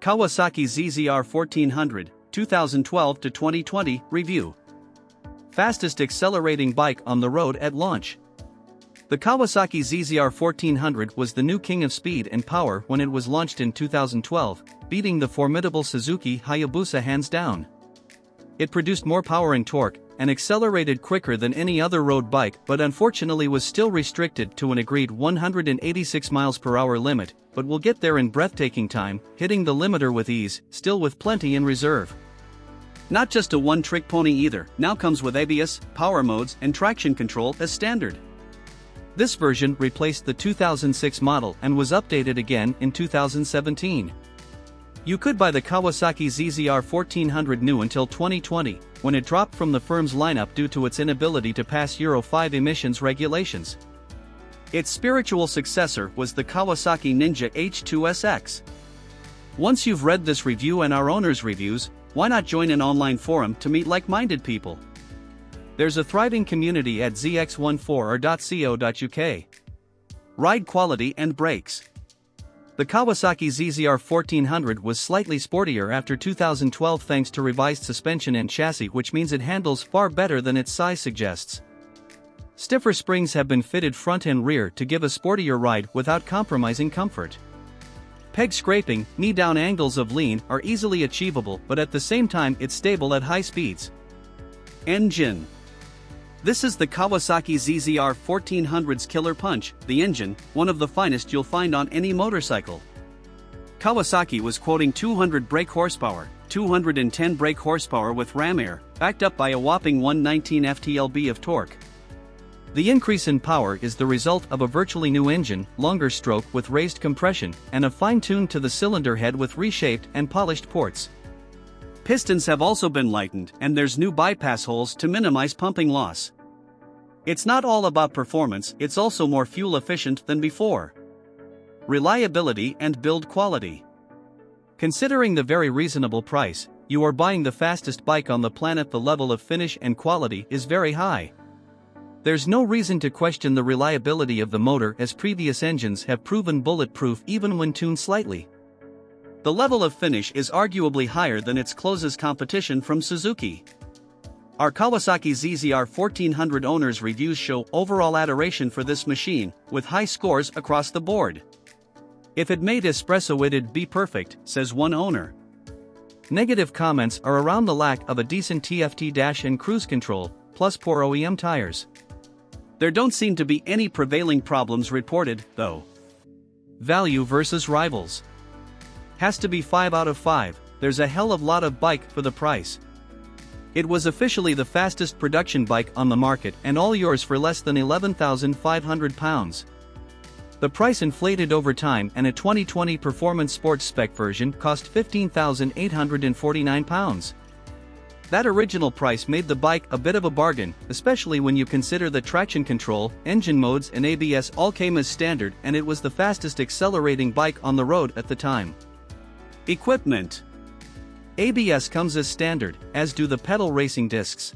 Kawasaki ZZR1400, 2012 to 2020 Review. Fastest accelerating bike on the road at launch. The Kawasaki ZZR1400 was the new king of speed and power when it was launched in 2012, beating the formidable Suzuki Hayabusa hands down. It produced more power and torque, and accelerated quicker than any other road bike, but unfortunately was still restricted to an agreed 186 mph limit, but will get there in breathtaking time, hitting the limiter with ease, still with plenty in reserve. Not just a one-trick pony either, now comes with ABS, power modes, and traction control as standard. This version replaced the 2006 model and was updated again in 2017. You could buy the Kawasaki ZZR1400 new until 2020, when it dropped from the firm's lineup due to its inability to pass Euro 5 emissions regulations. Its spiritual successor was the Kawasaki Ninja H2 SX. Once you've read this review and our owner's reviews, why not join an online forum to meet like-minded people? There's a thriving community at zx14r.co.uk. Ride quality and brakes. The Kawasaki ZZR1400 was slightly sportier after 2012 thanks to revised suspension and chassis, which means it handles far better than its size suggests. Stiffer springs have been fitted front and rear to give a sportier ride without compromising comfort. Peg scraping, knee-down angles of lean are easily achievable, but at the same time it's stable at high speeds. Engine. This is the Kawasaki ZZR1400's killer punch, the engine, one of the finest you'll find on any motorcycle. Kawasaki was quoting 200 brake horsepower, 210 brake horsepower with ram air, backed up by a whopping 119 ft-lb of torque. The increase in power is the result of a virtually new engine, longer stroke with raised compression, and a fine-tuned to the cylinder head with reshaped and polished ports. Pistons have also been lightened, and there's new bypass holes to minimize pumping loss. It's not all about performance, it's also more fuel efficient than before. Reliability and build quality. Considering the very reasonable price, you are buying the fastest bike on the planet. The level of finish and quality is very high. There's no reason to question the reliability of the motor, as previous engines have proven bulletproof even when tuned slightly. The level of finish is arguably higher than its closest competition from Suzuki. Our Kawasaki ZZR1400 owner's reviews show overall adoration for this machine, with high scores across the board. If it made espresso it'd be perfect, says one owner. Negative comments are around the lack of a decent TFT dash and cruise control, plus poor OEM tires. There don't seem to be any prevailing problems reported, though. Value versus rivals. Has to be 5 out of 5, there's a hell of a lot of bike for the price. It was officially the fastest production bike on the market and all yours for less than £11,500. The price inflated over time, and a 2020 performance sports spec version cost £15,849. That original price made the bike a bit of a bargain, especially when you consider that traction control, engine modes and ABS all came as standard, and it was the fastest accelerating bike on the road at the time. Equipment. ABS comes as standard, as do the pedal racing discs.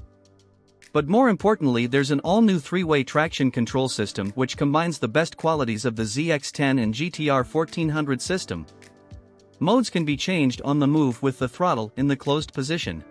But more importantly, there's an all-new 3-way traction control system which combines the best qualities of the ZX10 and GTR 1400 system. Modes can be changed on the move with the throttle in the closed position.